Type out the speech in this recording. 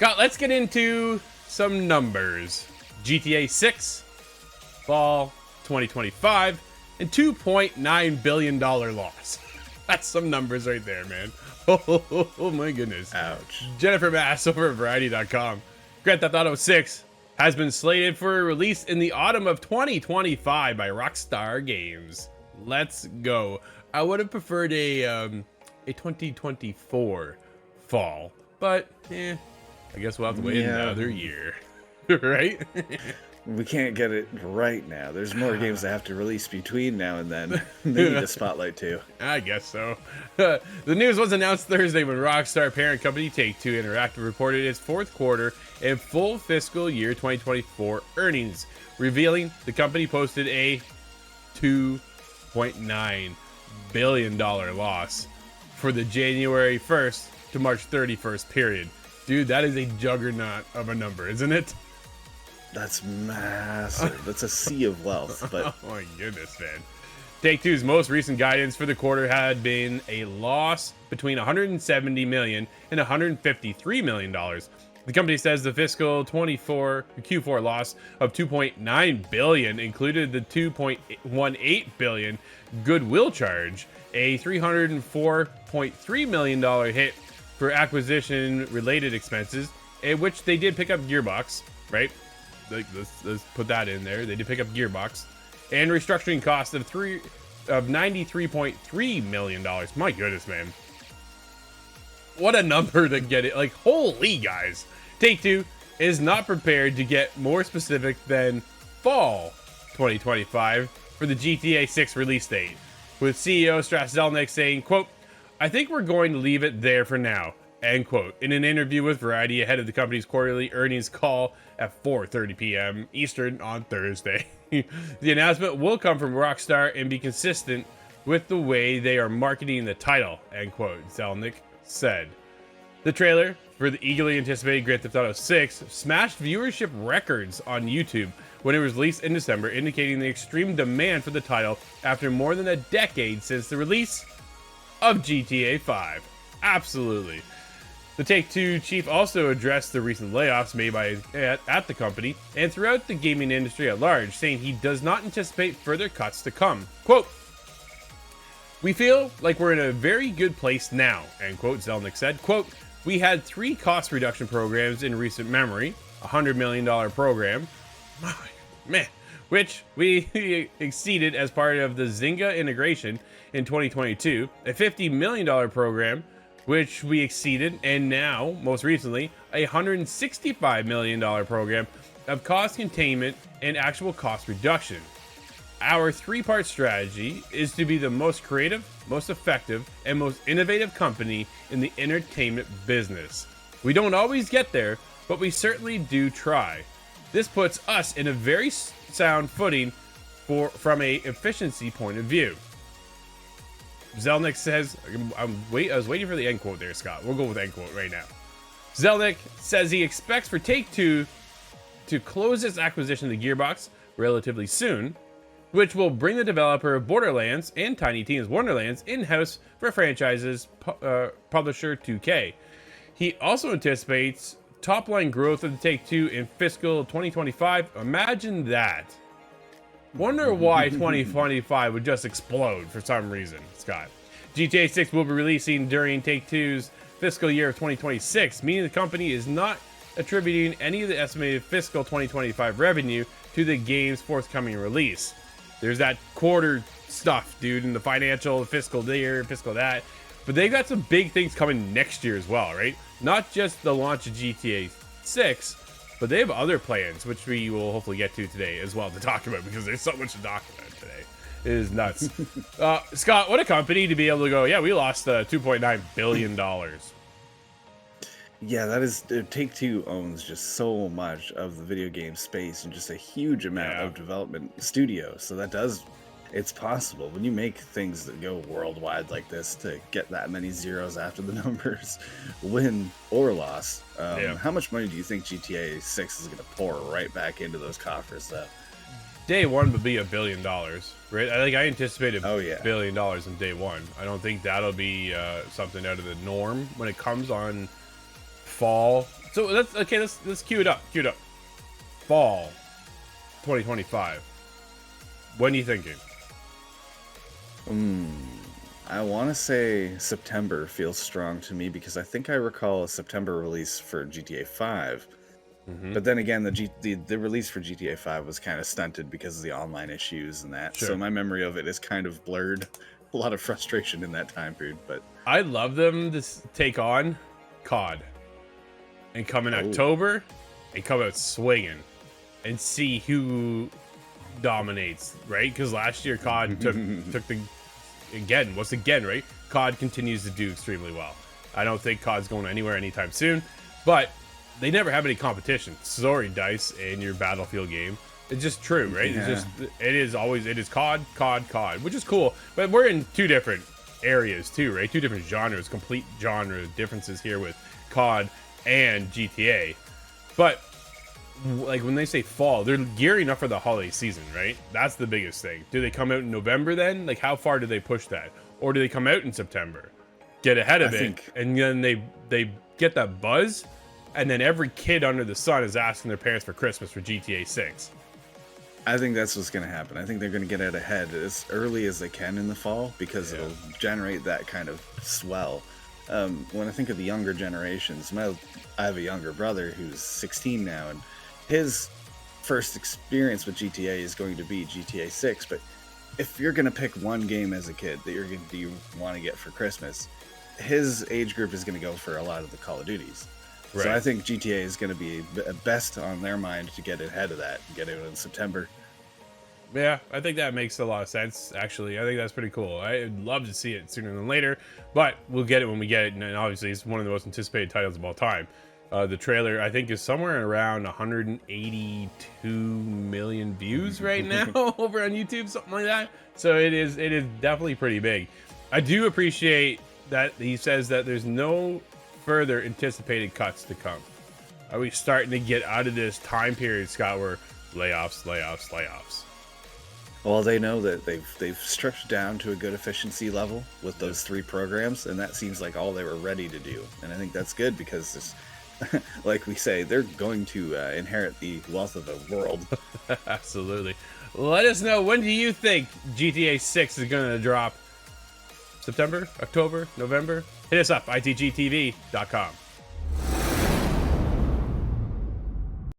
Scott, let's get into some numbers. GTA 6, fall 2025, and $2.9 billion loss. That's some numbers right there, man. Oh my goodness. Ouch. Jennifer Mass over at Variety.com. Grand Theft Auto 6 has been slated for a release in the autumn of 2025 by Rockstar Games. Let's go. I would have preferred a 2024 fall, but I guess we'll have to wait another year, right? We can't get it right now. There's more games that have to release between now and then. They need a spotlight too. I guess so. The news was announced Thursday when Rockstar parent company Take-Two Interactive reported its fourth quarter and full fiscal year 2024 earnings, revealing the company posted a $2.9 billion loss for the January 1st to March 31st period. Dude, that is a juggernaut of a number, isn't it? That's massive. That's a sea of wealth. But oh my goodness, man. Take-Two's most recent guidance for the quarter had been a loss between $170 million and $153 million. The company says the fiscal 24 Q4 loss of $2.9 billion included the $2.18 billion goodwill charge, a $304.3 million hit for acquisition-related expenses, in which they did pick up Gearbox, right? Let's put that in there. They did pick up Gearbox, and restructuring costs of $93.3 million. My goodness, man. What a number to get it. Like, holy guys. Take-Two is not prepared to get more specific than fall 2025 for the GTA 6 release date, with CEO Strauss Zelnick saying, quote, "I think we're going to leave it there for now," end quote, in an interview with Variety ahead of the company's quarterly earnings call at 4:30 p.m. Eastern on Thursday. The announcement will come from Rockstar and be consistent with the way they are marketing the title, end quote, Zelnick said. The trailer for the eagerly anticipated Grand Theft Auto 6 smashed viewership records on YouTube when it was released in December, indicating the extreme demand for the title after more than a decade since the release of GTA 5. Absolutely. The Take-Two chief also addressed the recent layoffs made at the company and throughout the gaming industry at large, saying he does not anticipate further cuts to come. Quote, "We feel like we're in a very good place now," end quote, Zelnick said. Quote, "We had 3 cost reduction programs in recent memory, a $100 million program, man, which we exceeded as part of the Zynga integration in 2022, a $50 million program, which we exceeded, and now, most recently, a $165 million program of cost containment and actual cost reduction. Our 3-part strategy is to be the most creative, most effective, and most innovative company in the entertainment business. We don't always get there, but we certainly do try. This puts us in a very sound footing from a efficiency point of view." Zelnick says, I was waiting for the end quote there, Scott. We'll go with end quote right now. Zelnick says he expects for Take-Two to close its acquisition of Gearbox relatively soon, which will bring the developer of Borderlands and Tiny Tina's Wonderlands in-house for franchises publisher 2K. He also anticipates top-line growth of the Take-Two in fiscal 2025. Imagine that. Wonder why 2025 would just explode for some reason, Scott. GTA 6 will be releasing during Take-Two's fiscal year of 2026, meaning the company is not attributing any of the estimated fiscal 2025 revenue to the game's forthcoming release. There's that quarter stuff, dude, in the financial, fiscal year, fiscal that. But they've got some big things coming next year as well, right? Not just the launch of GTA 6, but they have other plans, which we will hopefully get to today as well to talk about, because there's so much to talk about today. It is nuts. Scott, what a company to be able to go, yeah, we lost $2.9 billion. yeah, that is, Take-Two owns just so much of the video game space and just a huge amount of development studios. So that does, it's possible when you make things that go worldwide like this to get that many zeros after the numbers, win or loss. How much money do you think GTA 6 is going to pour right back into those coffers, though? Day one would be $1 billion, right? I anticipate $1 billion in day one. I don't think that'll be something out of the norm when it comes on fall So let's cue it up. Cue it up. Fall 2025. When are you thinking? I want to say September feels strong to me because I think I recall a September release for GTA 5. But then again, the release for GTA 5 was kind of stunted because of the online issues and that. Sure. So my memory of it is kind of blurred. A lot of frustration in that time period. But I love them to take on COD and come in October and come out swinging and see who dominates, right? Because last year COD took the right? COD continues to do extremely well. I don't think COD's going anywhere anytime soon, but they never have any competition. Sorry, DICE, in your Battlefield game. It's just true, right? Yeah. It is COD, which is cool. But we're in two different areas too, right? Two different genres, complete genre differences here with COD and GTA. But like when they say fall, they're gearing up for the holiday season, right? That's the biggest thing. Do they come out in November then? Like how far do they push that? Or do they come out in September? Get ahead of it, and then they get that buzz, and then every kid under the sun is asking their parents for Christmas for GTA 6. I think that's what's going to happen. I think they're going to get out ahead as early as they can in the fall because it'll generate that kind of swell. When I think of the younger generations, I have a younger brother who's 16 now, and his first experience with GTA is going to be GTA 6. But if you're going to pick one game as a kid that you want to get for Christmas, his age group is going to go for a lot of the Call of Duties. Right. So I think GTA is going to be best on their mind to get ahead of that and get it in September. Yeah, I think that makes a lot of sense, actually. I think that's pretty cool. I'd love to see it sooner than later, but we'll get it when we get it. And obviously, it's one of the most anticipated titles of all time. The trailer, I think, is somewhere around 182 million views right now over on YouTube, something like that. So it is definitely pretty big. I do appreciate that he says that there's no further anticipated cuts to come. Are we starting to get out of this time period, Scott, where layoffs? Well, they know that they've stripped down to a good efficiency level with those 3 programs, and that seems like all they were ready to do. And I think that's good because this, like we say, they're going to inherit the wealth of the world. Absolutely. Let us know, when do you think GTA 6 is going to drop? September, October, November? Hit us up, itgtv.com.